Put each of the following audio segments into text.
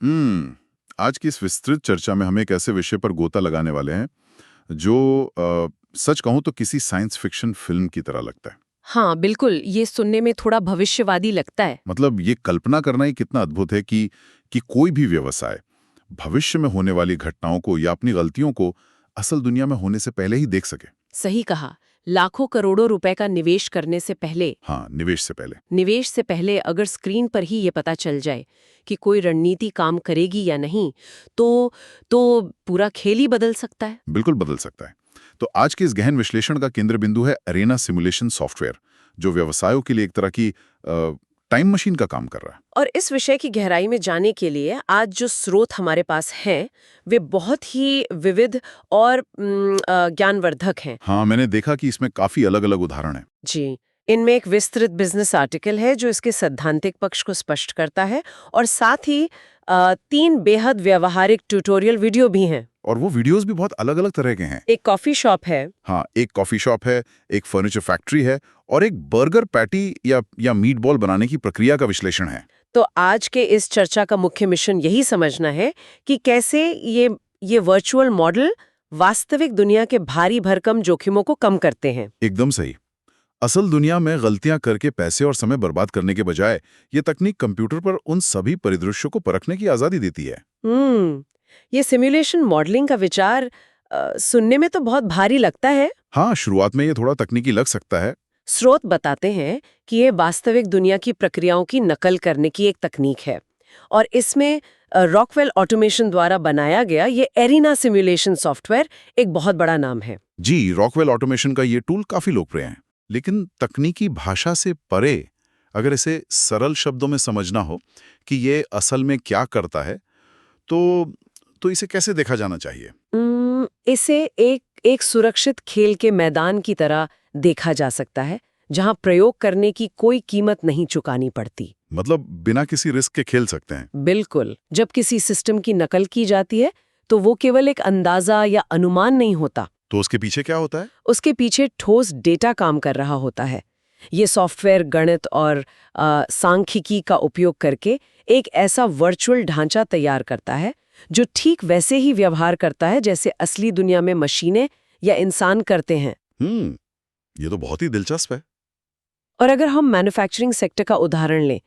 आज की इस विस्तृत चर्चा में हम एक ऐसे विषय पर गोता लगाने वाले हैं जो सच कहूं तो किसी साइंस फिक्शन फिल्म की तरह लगता है। हाँ, बिल्कुल, ये सुनने में थोड़ा भविष्यवादी लगता है। मतलब ये कल्पना करना ही कितना अद्भुत है कि कोई भी व्यवसाय भविष्य में होने वाली घटनाओं को या अपनी गलतियों को असल दुनिया में होने से पहले ही देख सके। सही कहा, लाखों करोड़ों रुपए का निवेश करने से पहले हाँ, निवेश से पहले अगर स्क्रीन पर ही ये पता चल जाए कि कोई रणनीति काम करेगी या नहीं, तो पूरा खेल ही बदल सकता है। बिल्कुल बदल सकता है। तो आज के इस गहन विश्लेषण का केंद्र बिंदु है अरेना सिमुलेशन सॉफ्टवेयर, जो व्यवसायों के लिए एक तरह की टाइम मशीन का काम कर रहा है। और इस विषय की गहराई में जाने के लिए आज जो स्रोत हमारे पास हैं, वे बहुत ही विविध और ज्ञानवर्धक हैं। हाँ, मैंने देखा कि इसमें काफी अलग-अलग उदाहरण हैं। जी, इनमें एक विस्तृत बिजनेस आर्टिकल है जो इसके सैद्धांतिक पक्ष को स्पष्ट करता है, और साथ ही 3 बेहद व्यावहारिक ट्यूटोरियल वीडियो भी हैं। और वो वीडियोस भी बहुत अलग-अलग तरह के हैं। एक कॉफी शॉप है। हाँ, एक कॉफी शॉप है, एक फर्नीचर फैक्ट्री है और एक बर्गर पैटी या मीट बॉल बनाने की प्रक्रिया का विश्लेषण है। तो आज के इस चर्चा का मुख्य मिशन यही समझना है कि कैसे ये वर्चुअल मॉडल वास्तविक दुनिया के भारी भरकम जोखिमों को कम करते हैं। एकदम सही। असल दुनिया में गलतियां करके पैसे और समय बर्बाद करने के बजाय ये तकनीक कंप्यूटर पर उन सभी परिदृश्यों को परखने की आजादी देती है। ये सिमुलेशन मॉडलिंग का विचार सुनने में तो बहुत भारी लगता है। हाँ, शुरुआत में ये थोड़ा तकनीकी लग सकता है। स्रोत बताते हैं कि ये वास्तविक दुनिया की प्रक्रियाओं की नकल करने की एक तकनीक है, और इसमें रॉकवेल ऑटोमेशन द्वारा बनाया गया ये एरिना सिमुलेशन सॉफ्टवेयर एक बहुत बड़ा नाम है। जी, रॉकवेल ऑटोमेशन का ये टूल काफी लोकप्रिय है। लेकिन तकनीकी भाषा से परे अगर इसे सरल शब्दों में समझना हो कि ये असल में क्या करता है, तो इसे कैसे देखा जाना चाहिए? इसे एक सुरक्षित खेल के मैदान की तरह देखा जा सकता है, जहां प्रयोग करने की कोई कीमत नहीं चुकानी पड़ती। मतलब बिना किसी रिस्क के खेल सकते हैं। बिल्कुल, जब किसी सिस्टम की नकल की जाती है तो वो केवल एक अंदाजा या अनुमान नहीं होता। तो उसके पीछे क्या होता है? उसके पीछे ठोस डेटा काम कर रहा होता है। ये सॉफ्टवेयर गणित और सांख्यिकी का उपयोग करके एक ऐसा वर्चुअल ढांचा तैयार करता है जो ठीक वैसे ही व्यवहार करता है जैसे असली दुनिया में मशीनें या इंसान करते हैं। ये तो बहुत ही दिलचस्प है। और अगर हम मैन्युफैक्चरिंग सेक्टर का उदाहरण लें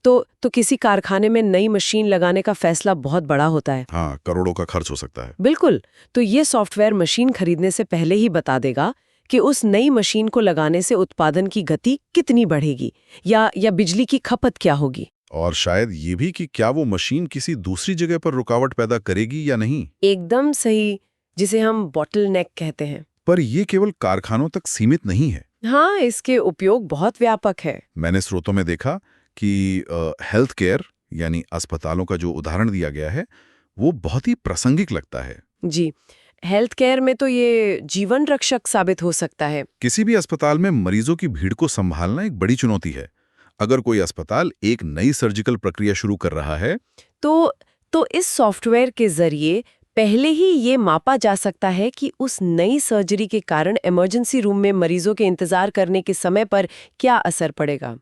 तो किसी कारखाने में नई मशीन लगाने का फैसला बहुत बड़ा होता है। हाँ, करोड़ों का खर्च हो सकता है। बिल्कुल, तो ये सॉफ्टवेयर मशीन खरीदने से पहले ही बता देगा कि उस नई मशीन को लगाने से उत्पादन की गति कितनी बढ़ेगी या बिजली की खपत क्या होगी। और शायद ये भी कि क्या वो मशीन किसी दूसरी जगह पर रुकावट पैदा करेगी या नहीं। एकदम सही, जिसे हम बॉटलनेक कहते हैं। पर ये केवल कारखानों तक सीमित नहीं है। हाँ, इसके उपयोग बहुत व्यापक है। मैंने स्रोतों में देखा कि हेल्थ केयर यानी अस्पतालों का जो उदाहरण दिया गया है वो बहुत ही प्रासंगिक लगता है। जी, हेल्थ केयर में तो ये जीवन रक्षक साबित हो सकता है। किसी भी अस्पताल में मरीजों की भीड़ को संभालना एक बड़ी चुनौती है। अगर कोई अस्पताल एक नई सर्जिकल प्रक्रिया शुरू कर रहा है तो इस सॉफ्टवेयर के जरिए पहले ही ये मापा जा सकता है कि उस नई सर्जरी के कारण इमरजेंसी रूम में मरीजों के इंतजार करने के समय पर क्या असर पड़ेगा।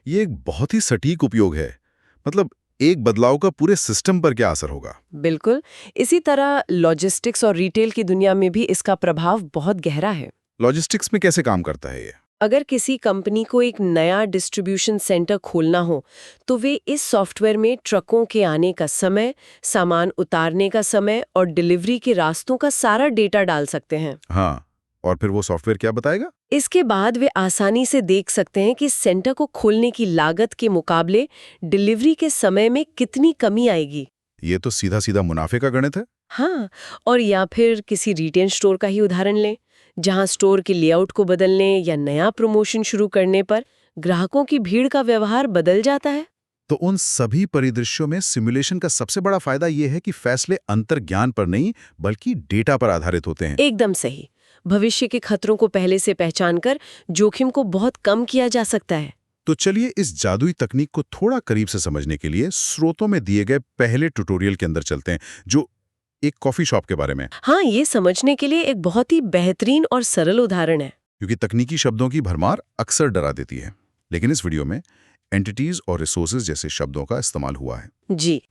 ये एक बहुत ही सटीक उपयोग है। मतलब एक बदलाव का पूरे सिस्टम पर क्या असर होगा। बिल्कुल, इसी तरह लॉजिस्टिक्स और रिटेल की दुनिया में भी इसका प्रभाव बहुत गहरा है। लॉजिस्टिक्स में कैसे काम करता है ये? अगर किसी कंपनी को एक नया डिस्ट्रीब्यूशन सेंटर खोलना हो तो वे इस सॉफ्टवेयर में ट्रकों के आने का समय, सामान उतारने का समय और डिलीवरी के रास्तों का सारा डेटा डाल सकते हैं। हाँ, और फिर वो सॉफ्टवेयर क्या बताएगा? इसके बाद वे आसानी से देख सकते हैं कि सेंटर को खोलने की लागत के मुकाबले डिलीवरी के समय में कितनी कमी आएगी। ये तो सीधा सीधा मुनाफे का गणित है। हाँ, और या फिर किसी रिटेल स्टोर का ही उदाहरण लें, जहां स्टोर के लेआउट को बदलने या नया प्रमोशन शुरू करने पर ग्राहकों की भीड़ का व्यवहार बदल जाता है। तो उन सभी परिदृश्यों में सिमुलेशन का सबसे बड़ा फायदा यह है कि फैसले अंतर्ज्ञान पर नहीं बल्कि डेटा पर आधारित होते हैं। एकदम सही। भविष्य के खतरों को पहले से पहचानकर जोखिम को बहुत कम किया जा सकता है। तो चलिए इस जादुई तकनीक को थोड़ा करीब से समझने के लिए स्रोतों में दिए गए पहले ट्यूटोरियल के अंदर चलते हैं, जो एक कॉफी शॉप के बारे में। हाँ, ये समझने के लिए एक बहुत ही बेहतरीन और सरल उदाहरण है। क्योंकि तकनीकी शब्दों की भरमार अक्सर डरा देती है, लेकिन इस वीडियो में एंटिटीज और रिसोर्सेज जैसे शब्दों का इस्तेमाल हुआ है। जी,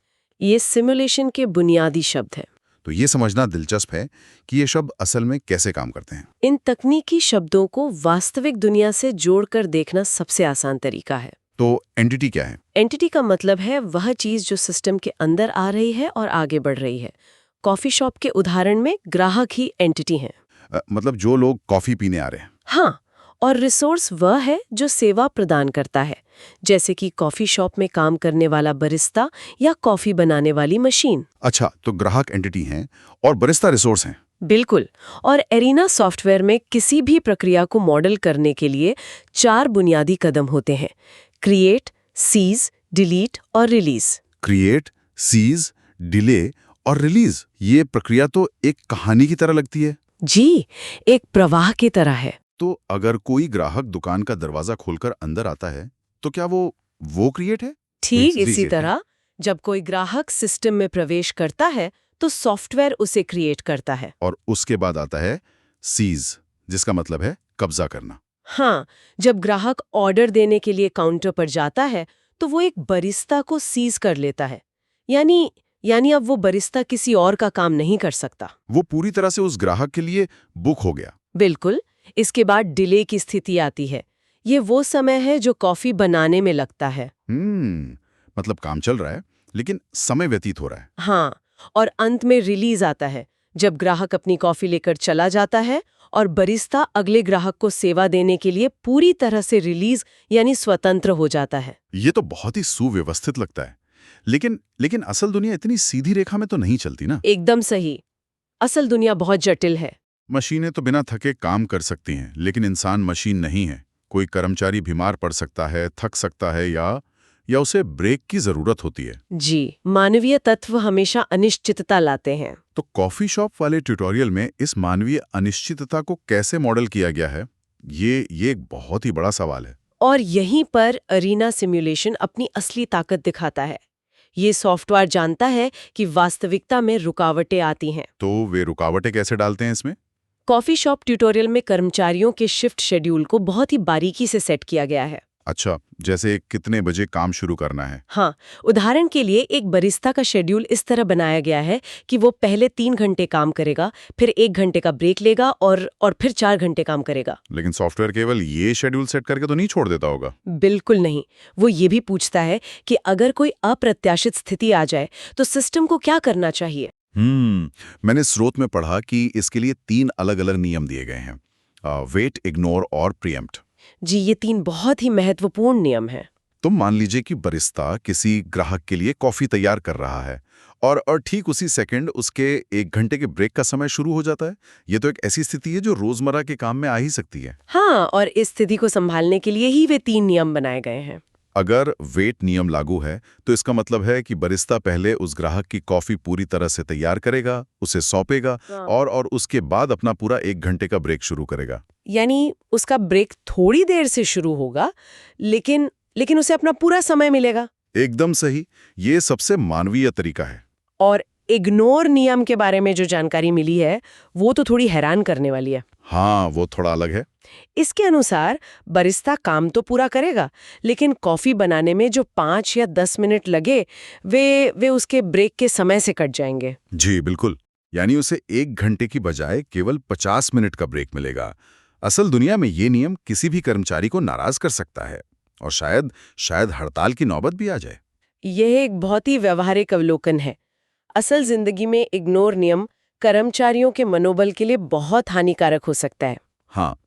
ये सिमुलेशन के बुनियादी शब्द हैं। तो ये समझना दिलचस्प है कि ये शब्द असल में कैसे काम करते हैं। इन तकनीकी शब्दों को वास्तविक दुनिया से जोड़कर देखना सबसे आसान तरीका है। तो एंटिटी क्या है? एंटिटी का मतलब है वह चीज जो सिस्टम के अंदर आ रही है और आगे बढ़ रही है। कॉफी शॉप के उदाहरण में ग्राहक ही एंटिटी हैं। मतलब जो लोग कॉफी पीने आ रहे हैं। हाँ, और रिसोर्स वह है जो सेवा प्रदान करता है, जैसे कि कॉफी शॉप में काम करने वाला बरिस्ता या कॉफी बनाने वाली मशीन। अच्छा, तो ग्राहक एंटिटी हैं और बरिस्ता रिसोर्स हैं। बिल्कुल। और एरिना सॉफ्टवेयर में किसी भी प्रक्रिया को मॉडल करने के लिए 4 बुनियादी कदम होते हैं: क्रिएट, सीज, डिलीट और रिलीज। क्रिएट, सीज, डिले और रिलीज, ये प्रक्रिया तो एक कहानी की तरह लगती है। जी, एक प्रवाह की तरह है। तो अगर कोई ग्राहक दुकान का दरवाजा खोलकर अंदर आता है तो क्या वो क्रिएट है? ठीक जी, इसी जी। तरह जब कोई ग्राहक सिस्टम में प्रवेश करता है तो सॉफ्टवेयर उसे क्रिएट करता है। और उसके बाद आता है सीज, जिसका मतलब है कब्जा करना। हाँ, जब ग्राहक ऑर्डर देने के लिए काउंटर पर जाता है तो वो एक बरिस्ता को सीज कर लेता है। यानी अब वो बरिस्ता किसी और का काम नहीं कर सकता। वो पूरी तरह से उस ग्राहक के लिए बुक हो गया। बिल्कुल। इसके बाद डिले की स्थिति आती है। ये वो समय है जो कॉफी बनाने में लगता है। मतलब काम चल रहा है लेकिन समय व्यतीत हो रहा है। हाँ, और अंत में रिलीज आता है, जब ग्राहक अपनी कॉफी लेकर चला जाता है और बरिस्ता अगले ग्राहक को सेवा देने के लिए पूरी तरह से रिलीज यानी स्वतंत्र हो जाता है। ये तो बहुत ही सुव्यवस्थित लगता है। लेकिन असल दुनिया इतनी सीधी रेखा में तो नहीं चलती ना। एकदम सही। असल दुनिया बहुत जटिल है। मशीनें तो बिना थके काम कर सकती हैं, लेकिन इंसान मशीन नहीं है। कोई कर्मचारी बीमार पड़ सकता है, थक सकता है या उसे ब्रेक की जरूरत होती है। जी, मानवीय तत्व हमेशा अनिश्चितता लाते हैं। तो कॉफी शॉप वाले ट्यूटोरियल में इस मानवीय अनिश्चितता को कैसे मॉडल किया गया है, ये एक बहुत ही बड़ा सवाल है। और यहीं पर अरीना सिमुलेशन अपनी असली ताकत दिखाता है। ये सॉफ्टवेयर जानता है कि वास्तविकता में रुकावटें आती हैं। तो वे रुकावटें कैसे डालते हैं इसमें? कॉफी शॉप ट्यूटोरियल में कर्मचारियों के शिफ्ट शेड्यूल को बहुत ही बारीकी से सेट किया गया है। अच्छा, जैसे कितने बजे काम शुरू करना है? हाँ, उदाहरण के लिए एक बरिस्ता का शेड्यूल इस तरह बनाया गया है कि वो पहले 3 घंटे काम करेगा, फिर 1 घंटे का ब्रेक लेगा और फिर 4 घंटे काम करेगा। लेकिन सॉफ्टवेयर केवल ये शेड्यूल सेट करके तो नहीं छोड़ देता होगा। बिल्कुल नहीं। वो ये भी पूछता है कि अगर कोई अप्रत्याशित स्थिति आ जाए तो सिस्टम को क्या करना चाहिए। मैंने स्रोत में पढ़ा कि इसके लिए 3 अलग-अलग नियम दिए गए हैं: वेट, इग्नोर और प्रीएम्प्ट। जी, ये 3 बहुत ही महत्वपूर्ण नियम हैं। तो मान लीजिए कि बरिस्ता किसी ग्राहक के लिए कॉफी तैयार कर रहा है और ठीक उसी सेकंड उसके 1 घंटे के ब्रेक का समय शुरू हो जाता है। ये तो एक ऐसी स्थिति है जो रोजमर्रा के काम में आ ही सकती है। हाँ, और इस स्थिति को संभालने के लिए ही वे 3 नियम बनाए गए हैं। अगर वेट नियम लागू है तो इसका मतलब है कि बरिस्ता पहले उस ग्राहक की कॉफी पूरी तरह से तैयार करेगा, उसे सौंपेगा हाँ। और उसके बाद अपना पूरा 1 घंटे का ब्रेक शुरू करेगा। यानी उसका ब्रेक थोड़ी देर से शुरू होगा, लेकिन उसे अपना पूरा समय मिलेगा। एकदम सही, ये सबसे मानवीय तरीका है। और इग्नोर नियम के बारे में जो जानकारी मिली है वो तो थोड़ी हैरान करने वाली है। हाँ, वो थोड़ा अलग है। इसके अनुसार बरिस्ता काम तो पूरा करेगा, लेकिन कॉफी बनाने में जो 5 या 10 मिनट लगे वे उसके ब्रेक के समय से कट जाएंगे। जी बिल्कुल, यानी उसे 1 घंटे की बजाय केवल 50 मिनट का ब्रेक मिलेगा। असल दुनिया में ये नियम किसी भी कर्मचारी को नाराज कर सकता है और शायद हड़ताल की नौबत भी आ जाए। यह एक बहुत ही व्यवहारिक अवलोकन है। असल जिंदगी में इग्नोर नियम कर्मचारियों के मनोबल के लिए बहुत हानिकारक हो सकता है। हाँ,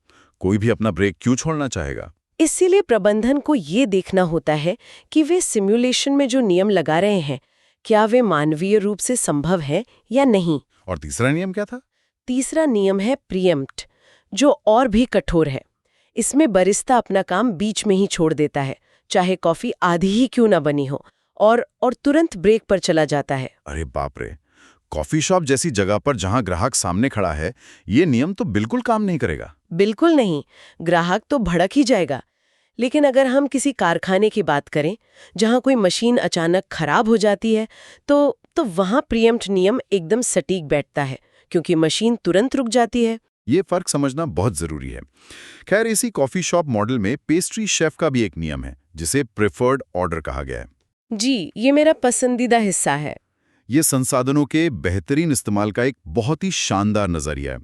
कोई भी अपना ब्रेक क्यों छोड़ना चाहेगा? इसीलिए प्रबंधन को ये देखना होता है कि वे सिमुलेशन में जो नियम लगा रहे हैं, क्या वे मानवीय रूप से संभव है या नहीं। और तीसरा नियम क्या था? तीसरा नियम है प्रीएम्प्ट, जो और भी कठोर है। इसमें बरिस्ता अपना काम बीच में ही छोड़ देता है, चाहे कॉफी आधी ही क्यों ना बनी हो, और तुरंत ब्रेक पर चला जाता है। अरे बाप रे, कॉफी शॉप जैसी जगह पर जहां ग्राहक सामने खड़ा है, ये नियम तो बिल्कुल काम नहीं करेगा। बिल्कुल नहीं, ग्राहक तो भड़क ही जाएगा। लेकिन अगर हम किसी कारखाने की बात करें जहां कोई मशीन अचानक खराब हो जाती है तो वहां प्रीएम्प्ट नियम एकदम सटीक बैठता है, क्योंकि मशीन तुरंत रुक जाती है। ये फर्क समझना बहुत जरूरी है। खैर, इसी कॉफी शॉप मॉडल में पेस्ट्री शेफ का भी एक नियम है जिसे प्रेफर्ड ऑर्डर कहा गया है। जी, ये मेरा पसंदीदा हिस्सा है। ये संसाधनों के बेहतरीन इस्तेमाल का एक बहुत ही शानदार नजरिया है।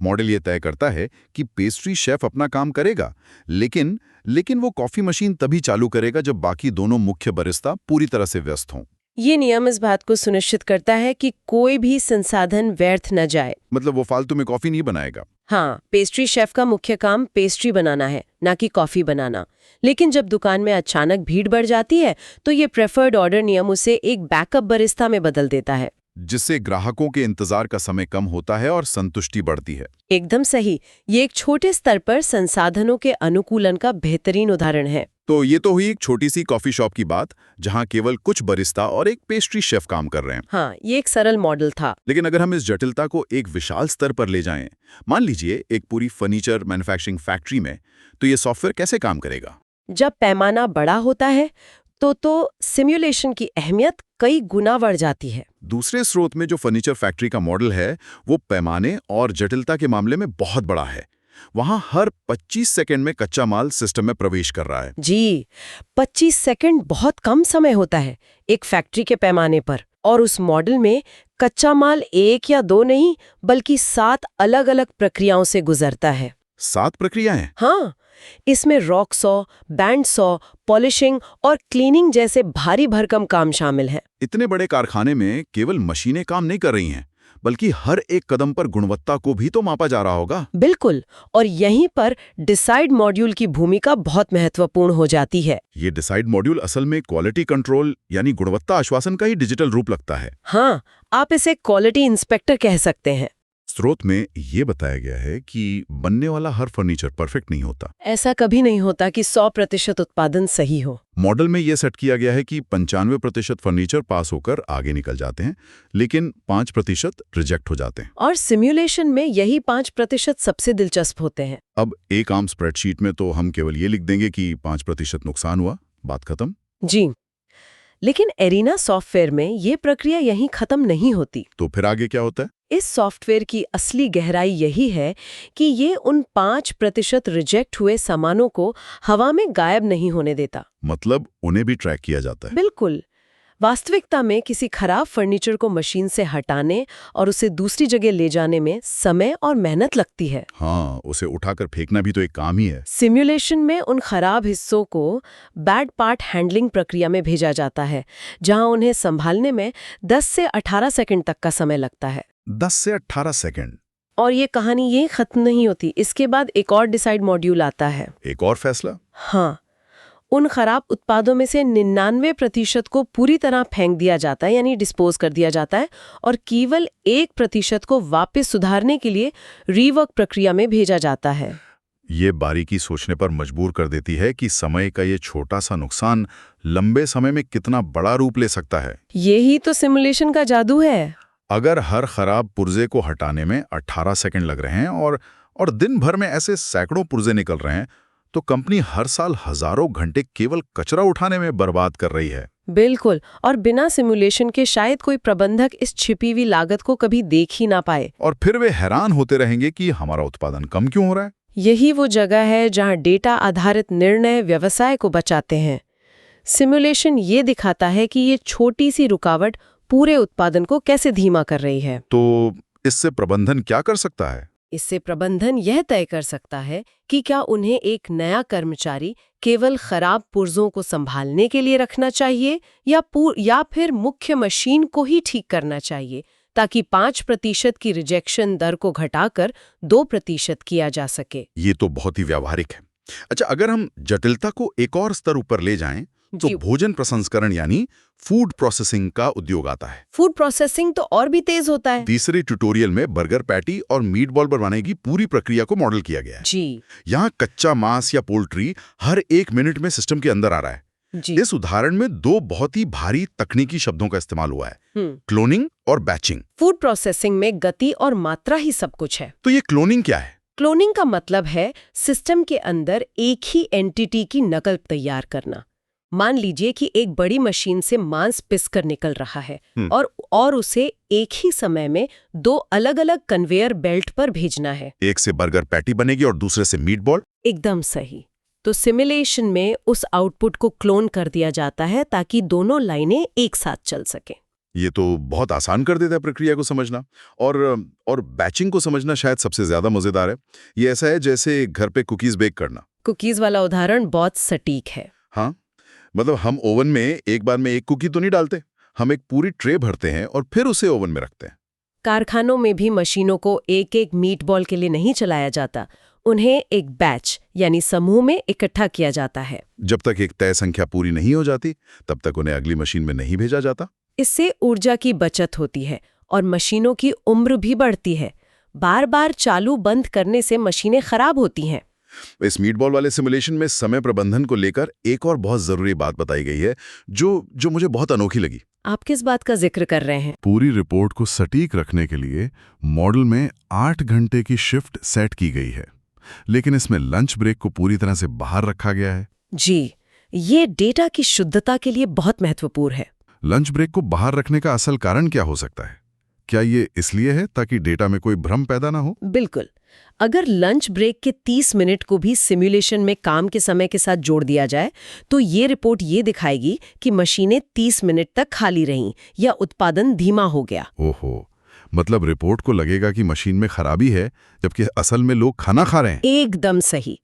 मॉडल ये तय करता है कि पेस्ट्री शेफ अपना काम करेगा, लेकिन वो कॉफी मशीन तभी चालू करेगा जब बाकी दोनों मुख्य बरिस्ता पूरी तरह से व्यस्त हों। ये नियम इस बात को सुनिश्चित करता है कि कोई भी संसाधन व्यर्थ न जाए। मतलब वो फालतू में कॉफी नहीं बनाएगा। हाँ, पेस्ट्री शेफ का मुख्य काम पेस्ट्री बनाना है, ना कि कॉफी बनाना। लेकिन जब दुकान में अचानक भीड़ बढ़ जाती है तो ये प्रेफर्ड ऑर्डर नियम उसे एक बैकअप बरिस्ता में बदल देता है। जिससे ग्राहकों के इंतजार का समय कम होता है और संतुष्टि बढ़ती है। एकदम सही। ये एक छोटे स्तर पर संसाधनों के अनुकूलन का बेहतरीन उदाहरण है। तो ये तो हुई एक छोटी सी कॉफी शॉप की बात, जहां केवल कुछ बरिस्ता और एक पेस्ट्री शेफ काम कर रहे हैं। हाँ, ये एक सरल मॉडल था। लेकिन अगर हम इस जटिलता को एक विशाल स्तर पर ले जाएं, मान लीजिए एक पूरी फर्नीचर मैन्युफैक्चरिंग फैक्ट्री में, तो ये सॉफ्टवेयर कैसे काम करेगा? जब पैमाना बड़ा होता है तो सिमुलेशन की अहमियत कई गुना बढ़ जाती है। दूसरे स्रोत में जो फर्नीचर फैक्ट्री का मॉडल है, वो पैमाने और जटिलता के मामले में बहुत बड़ा है। वहां हर 25 सेकंड में कच्चा माल सिस्टम में प्रवेश कर रहा है। जी, 25 सेकंड बहुत कम समय होता है एक फैक्ट्री के पैमाने पर। और उस मॉडल में कच्चा माल 1 या 2 नहीं, बल्कि 7 अलग-अलग प्रक्रियाओं से गुजरता है। 7 प्रक्रियाएं? हाँ, इसमें rock saw, band saw, polishing और क्लीनिंग जैसे भारी भरकम काम शामिल हैं। इतने बड़े कारखाने में केवल मशीनें काम नहीं कर रही हैं, बल्कि हर एक कदम पर गुणवत्ता को भी तो मापा जा रहा होगा। बिल्कुल, और यहीं पर डिसाइड मॉड्यूल की भूमिका बहुत महत्वपूर्ण हो जाती है। ये डिसाइड मॉड्यूल असल में क्वालिटी कंट्रोल यानी गुणवत्ता आश्वासन का ही डिजिटल रूप लगता है। हाँ, आप इसे क्वालिटी इंस्पेक्टर कह सकते हैं। स्रोत में ये बताया गया है कि बनने वाला हर फर्नीचर परफेक्ट नहीं होता। ऐसा कभी नहीं होता कि 100% उत्पादन सही हो। मॉडल में ये सेट किया गया है कि 95% फर्नीचर पास होकर आगे निकल जाते हैं, लेकिन 5% रिजेक्ट हो जाते हैं। और सिमुलेशन में यही 5% सबसे दिलचस्प होते हैं। अब एक आम स्प्रेडशीट में तो हम केवल ये लिख देंगे कि 5% नुकसान हुआ, बात खत्म। जी, लेकिन एरिना सॉफ्टवेयर में ये प्रक्रिया यहीं खत्म नहीं होती। तो फिर आगे क्या होता है? इस सॉफ्टवेयर की असली गहराई यही है कि ये उन 5% रिजेक्ट हुए सामानों को हवा में गायब नहीं होने देता। मतलब उन्हें भी ट्रैक किया जाता है। बिल्कुल। वास्तविकता में किसी खराब फर्नीचर को मशीन से हटाने और उसे दूसरी जगह ले जाने में समय और मेहनत लगती है। हाँ, उसे उठाकर फेंकना भी तो एक काम ही है। सिमुलेशन में उन खराब हिस्सों को बैड पार्ट हैंडलिंग प्रक्रिया में भेजा जाता है, जहां उन्हें संभालने में 10 से 18 सेकंड तक का समय लगता है। 10 से 18 सेकंड। और ये कहानी यही खत्म नहीं होती। इसके बाद एक और डिसाइड मॉड्यूल आता है। एक और फैसला? हाँ, उन खराब उत्पादों में से 99% को पूरी तरह फेंक दिया जाता है, यानी डिस्पोज कर दिया जाता है, और केवल 1% को वापस सुधारने के लिए रीवर्क प्रक्रिया में भेजा जाता है। ये बारीकी सोचने पर मजबूर कर देती है कि समय का ये छोटा सा नुकसान लंबे समय में कितना बड़ा रूप ले सकता है। यही तो सिमुलेशन का जादू है। अगर हर खराब पुर्जे को हटाने में 18 सेकंड लग रहे हैं और दिन भर में ऐसे सैकड़ों पुर्जे निकल रहे हैं, तो कंपनी हर साल हजारों घंटे केवल कचरा उठाने में बर्बाद कर रही है। बिल्कुल, और बिना सिमुलेशन के शायद कोई प्रबंधक इस छिपी हुई लागत को कभी देख ही ना पाए। और फिर वे हैरान होते रहेंगे कि हमारा उत्पादन कम क्यों हो रहा है। यही वो जगह है जहां डेटा आधारित निर्णय व्यवसाय को बचाते हैं। सिमुलेशन ये दिखाता है कि ये छोटी सी रुकावट पूरे उत्पादन को कैसे धीमा कर रही है। तो इससे प्रबंधन क्या कर सकता है? इससे प्रबंधन यह तय कर सकता है कि क्या उन्हें एक नया कर्मचारी केवल खराब पुर्जों को संभालने के लिए रखना चाहिए या फिर मुख्य मशीन को ही ठीक करना चाहिए, ताकि 5% की रिजेक्शन दर को घटाकर 2% किया जा सके। ये तो बहुत ही व्यावहारिक है। अच्छा, अगर हम जटिलता को एक और स्तर ऊपर ले जाएं, तो भोजन प्रसंस्करण यानी फूड प्रोसेसिंग का उद्योग आता है। फूड प्रोसेसिंग तो और भी तेज होता है। तीसरे ट्यूटोरियल में बर्गर पैटी और मीट बॉल बनाने की पूरी प्रक्रिया को मॉडल किया गया है। जी। यहाँ कच्चा मांस या पोल्ट्री हर 1 मिनट में सिस्टम के अंदर आ रहा है। जी। इस उदाहरण में 2 बहुत ही भारी तकनीकी शब्दों का इस्तेमाल हुआ है, क्लोनिंग और बैचिंग। फूड प्रोसेसिंग में गति और मात्रा ही सब कुछ है। तो ये क्लोनिंग क्या है? क्लोनिंग का मतलब है सिस्टम के अंदर एक ही एंटिटी की नकल तैयार करना। मान लीजिए कि एक बड़ी मशीन से मांस पिस कर निकल रहा है और उसे एक ही समय में 2 अलग-अलग कन्वेयर बेल्ट पर भेजना है। एक से बर्गर पैटी बनेगी और दूसरे से मीट बॉल। एकदम सही। तो सिमुलेशन में उस आउटपुट को क्लोन कर दिया जाता है ताकि दोनों लाइनें एक साथ चल सकें। ये तो बहुत आसान कर देता है प्रक्रिया को समझना। और बैचिंग को समझना शायद सबसे ज्यादा मजेदार है। ये ऐसा है जैसे घर पे कुकीज बेक करना। कुकीज वाला उदाहरण बहुत सटीक है। हाँ, मतलब हम ओवन में एक बार में एक कुकी तो नहीं डालते, हम एक पूरी ट्रे भरते हैं और फिर उसे ओवन में रखते हैं। कारखानों में भी मशीनों को एक एक मीट बॉल के लिए नहीं चलाया जाता, उन्हें एक बैच यानी समूह में इकट्ठा किया जाता है। जब तक एक तय संख्या पूरी नहीं हो जाती तब तक उन्हें अगली मशीन में नहीं भेजा जाता। इससे ऊर्जा की बचत होती है और मशीनों की उम्र भी बढ़ती है। बार बार चालू बंद करने से मशीनें खराब होती हैं। इस मीटबॉल वाले सिमुलेशन में समय प्रबंधन को लेकर एक और बहुत जरूरी बात बताई गई है जो मुझे बहुत अनोखी लगी। आप किस बात का जिक्र कर रहे हैं? पूरी रिपोर्ट को सटीक रखने के लिए मॉडल में 8 घंटे की शिफ्ट सेट की गई है, लेकिन इसमें लंच ब्रेक को पूरी तरह से बाहर रखा गया है। जी, ये डेटा की शुद्धता के लिए बहुत महत्वपूर्ण है। लंच ब्रेक को बाहर रखने का असल कारण क्या हो सकता है? क्या ये इसलिए है ताकि डेटा में कोई भ्रम पैदा ना हो? बिल्कुल। अगर लंच ब्रेक के 30 मिनट को भी सिमुलेशन में काम के समय के साथ जोड़ दिया जाए तो ये रिपोर्ट ये दिखाएगी कि मशीनें 30 मिनट तक खाली रहीं या उत्पादन धीमा हो गया। ओहो, मतलब रिपोर्ट को लगेगा कि मशीन में खराबी है जबकि असल में लोग खाना खा रहे हैं। एकदम सही।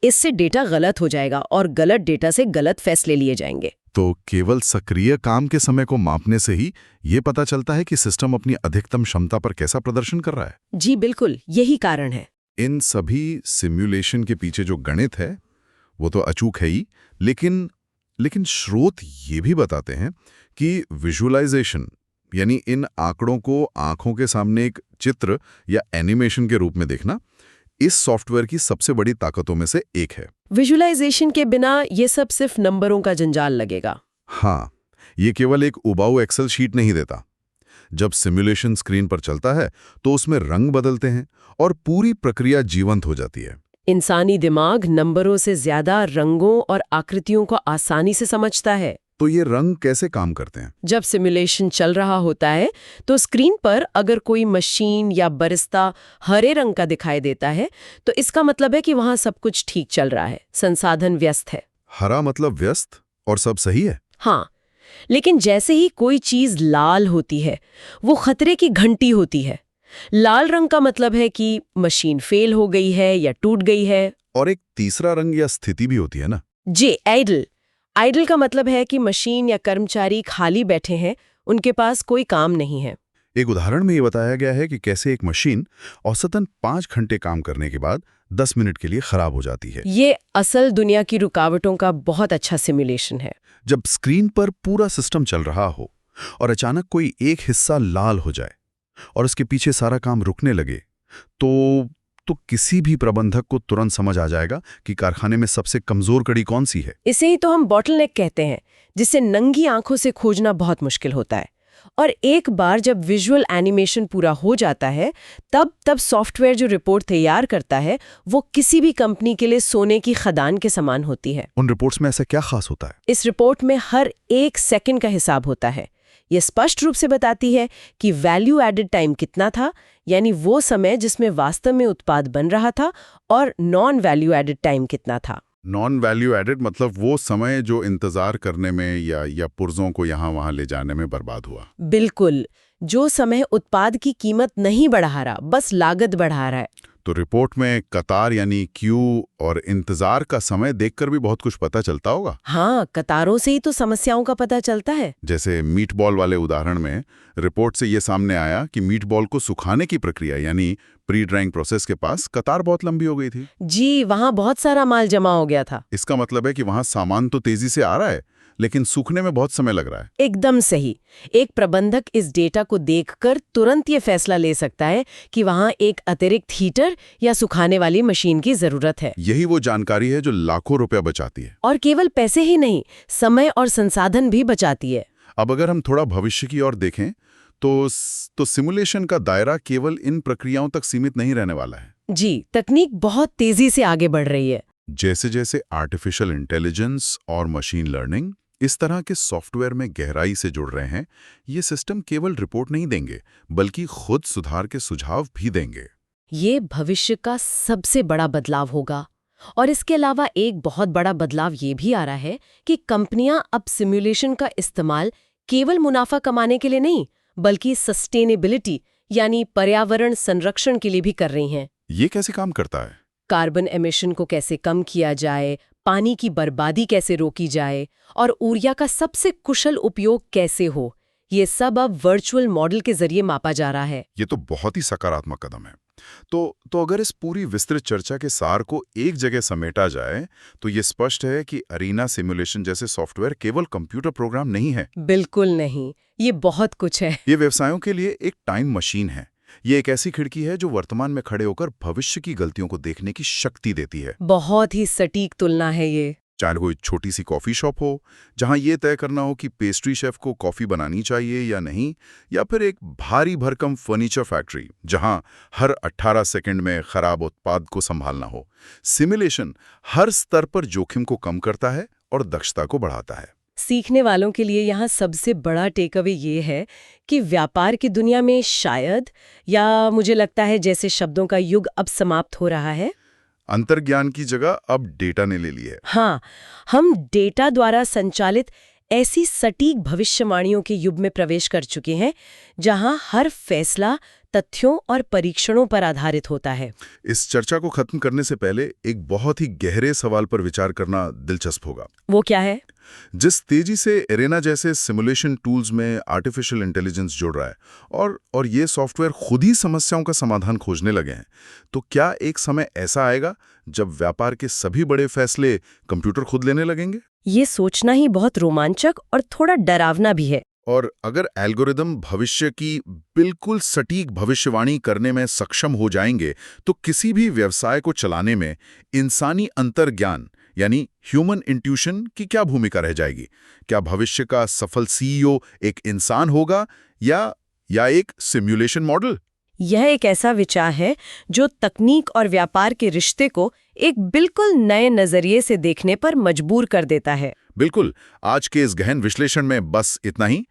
इससे डेटा गलत हो जाएगा और गलत डेटा से गलत फैसले लिए जाएंगे। तो केवल सक्रिय काम के समय को मापने से ही ये पता चलता है कि सिस्टम अपनी अधिकतम क्षमता पर कैसा प्रदर्शन कर रहा है? जी बिल्कुल, यही कारण है। इन सभी सिमुलेशन के पीछे जो गणित है वो तो अचूक है ही, लेकिन स्रोत ये भी बताते हैं कि विजुअलाइजेशन यानी इन आंकड़ों को आंखों के सामने एक चित्र या एनिमेशन के रूप में देखना इस सॉफ्टवेयर की सबसे बड़ी ताकतों में से एक है। विजुअलाइजेशन के बिना ये सब सिर्फ नंबरों का जंजाल लगेगा। हाँ, ये केवल एक उबाऊ एक्सेल शीट नहीं देता। जब सिमुलेशन स्क्रीन पर चलता है तो उसमें रंग बदलते हैं और पूरी प्रक्रिया जीवंत हो जाती है। इंसानी दिमाग नंबरों से ज्यादा रंगों और आकृतियों को आसानी से समझता है। तो ये रंग कैसे काम करते हैं? जब सिमुलेशन चल रहा होता है तो स्क्रीन पर अगर कोई मशीन या बरिस्ता हरे रंग का दिखाई देता है तो इसका मतलब है कि वहां सब कुछ ठीक चल रहा है, संसाधन व्यस्त है। हरा मतलब व्यस्त और सब सही है। हाँ, लेकिन जैसे ही कोई चीज लाल होती है वो खतरे की घंटी होती है। लाल रंग का मतलब है कि मशीन फेल हो गई है या टूट गई है। और एक तीसरा रंग या स्थिति भी होती है ना? जी, आइडल। आइडल का मतलब है कि मशीन या कर्मचारी खाली बैठे हैं, उनके पास कोई काम नहीं है। एक उदाहरण में ये बताया गया है कि कैसे एक मशीन औसतन 5 घंटे काम करने के बाद 10 मिनट के लिए खराब हो जाती है। ये असल दुनिया की रुकावटों का बहुत अच्छा सिमुलेशन है। जब स्क्रीन पर पूरा सिस्टम चल रहा हो और अचानक कोई एक हिस्सा लाल हो जाए और उसके पीछे सारा काम रुकने लगे तो किसी भी प्रबंधक को तुरंत समझ आ जाएगा कि कारखाने में सबसे कमजोर कड़ी कौन सी है। इसे ही तो हम बॉटलनेक कहते हैं, जिसे नंगी आंखों से खोजना बहुत मुश्किल होता है। और एक बार जब विजुअल एनिमेशन पूरा हो जाता है तब सॉफ्टवेयर जो रिपोर्ट तैयार करता है वो किसी भी कंपनी के लिए सोने की खदान के समान होती है। उन रिपोर्ट्स में ऐसा क्या खास होता है? इस रिपोर्ट में हर एक सेकंड का हिसाब होता है। ये स्पष्ट रूप से बताती है कि वैल्यू एडेड टाइम कितना था, यानी वो समय जिसमें वास्तव में उत्पाद बन रहा था, और नॉन वैल्यू एडेड टाइम कितना था। नॉन वैल्यू एडेड मतलब वो समय जो इंतजार करने में या पुर्जों को यहाँ वहाँ ले जाने में बर्बाद हुआ। बिल्कुल, जो समय उत्पाद की कीमत नहीं बढ़ा रहा, बस लागत बढ़ा रहा है। तो रिपोर्ट में कतार यानी क्यू और इंतजार का समय देखकर भी बहुत कुछ पता चलता होगा। हाँ, कतारों से ही तो समस्याओं का पता चलता है। जैसे मीट बॉल वाले उदाहरण में रिपोर्ट से ये सामने आया कि मीट बॉल को सुखाने की प्रक्रिया यानी प्री ड्राइंग प्रोसेस के पास कतार बहुत लंबी हो गई थी। जी, वहाँ बहुत सारा माल जमा हो गया था। इसका मतलब है कि वहाँ सामान तो तेजी से आ रहा है लेकिन सूखने में बहुत समय लग रहा है। एकदम सही। एक प्रबंधक इस डेटा को देखकर तुरंत ये फैसला ले सकता है कि वहाँ एक अतिरिक्त हीटर या सुखाने वाली मशीन की जरूरत है। यही वो जानकारी है जो लाखों रुपया बचाती है। और केवल पैसे ही नहीं, समय और संसाधन भी बचाती है। अब अगर हम थोड़ा भविष्य की ओर देखें तो सिमुलेशन का दायरा केवल इन प्रक्रियाओं तक सीमित नहीं रहने वाला है। जी, तकनीक बहुत तेजी से आगे बढ़ रही है। जैसे जैसे आर्टिफिशियल इंटेलिजेंस और मशीन लर्निंग इस तरह के सॉफ्टवेयर में गहराई से जुड़ रहे हैं, ये सिस्टम केवल रिपोर्ट नहीं देंगे बल्कि खुद सुधार के सुझाव भी देंगे। ये भविष्य का सबसे बड़ा बदलाव होगा। और इसके अलावा एक बहुत बड़ा बदलाव ये भी आ रहा है कि कंपनियां अब सिमुलेशन का इस्तेमाल केवल मुनाफा कमाने के लिए नहीं, बल्कि सस्टेनेबिलिटी यानी पर्यावरण संरक्षण के लिए भी कर रही हैं। ये कैसे काम करता है? कार्बन एमिशन को कैसे कम किया जाए, पानी की बर्बादी कैसे रोकी जाए और ऊर्जा का सबसे कुशल उपयोग कैसे हो, ये सब अब वर्चुअल मॉडल के जरिए मापा जा रहा है। ये तो बहुत ही सकारात्मक कदम है। तो अगर इस पूरी विस्तृत चर्चा के सार को एक जगह समेटा जाए, तो ये स्पष्ट है कि अरीना सिमुलेशन जैसे सॉफ्टवेयर केवल कंप्यूटर प्रोग्राम नहीं है। बिल्कुल नहीं, ये बहुत कुछ है। ये व्यवसायों के लिए एक टाइम मशीन है। ये एक ऐसी खिड़की है जो वर्तमान में खड़े होकर भविष्य की गलतियों को देखने की शक्ति देती है। बहुत ही सटीक तुलना है ये। चाहे कोई छोटी सी कॉफी शॉप हो, जहां ये तय करना हो कि पेस्ट्री शेफ को कॉफी बनानी चाहिए या नहीं, या फिर एक भारी भरकम फर्नीचर फैक्ट्री जहां हर 18 सेकंड में खराब उत्पाद को संभालना हो। सिमुलेशन हर स्तर पर जोखिम को कम करता है और दक्षता को बढ़ाता है। सीखने वालों के लिए यहाँ सबसे बड़ा टेकअवे ये है कि व्यापार की दुनिया में शायद, या मुझे लगता है जैसे शब्दों का युग अब समाप्त हो रहा है। अंतर्ज्ञान की जगह अब डेटा ने ले ली है। हाँ, हम डेटा द्वारा संचालित ऐसी सटीक भविष्यवाणियों के युग में प्रवेश कर चुके हैं जहां हर फैसला तथ्यों और परीक्षणों पर आधारित होता है। इस चर्चा को खत्म करने से पहले एक बहुत ही गहरे सवाल पर विचार करना दिलचस्प होगा। वो क्या है? जिस तेजी से एरेना जैसे सिमुलेशन टूल्स में आर्टिफिशियल इंटेलिजेंस जुड़ रहा है और ये सॉफ्टवेयर खुद ही समस्याओं का समाधान खोजने लगे हैं, तो क्या एक समय ऐसा आएगा जब व्यापार के सभी बड़े फैसले कंप्यूटर खुद लेने लगेंगे? ये सोचना ही बहुत रोमांचक और थोड़ा डरावना भी है। और अगर एल्गोरिदम भविष्य की बिल्कुल सटीक भविष्यवाणी करने में सक्षम हो जाएंगे, तो किसी भी व्यवसाय को चलाने में इंसानी अंतर्ज्ञान यानी ह्यूमन इंट्यूशन की क्या भूमिका रह जाएगी? क्या भविष्य का सफल सीईओ एक इंसान होगा या एक सिमुलेशन मॉडल? यह एक ऐसा विचार है जो तकनीक और व्यापार के रिश्ते को एक बिल्कुल नए नजरिए से देखने पर मजबूर कर देता है। बिल्कुल। आज के इस गहन विश्लेषण में बस इतना ही।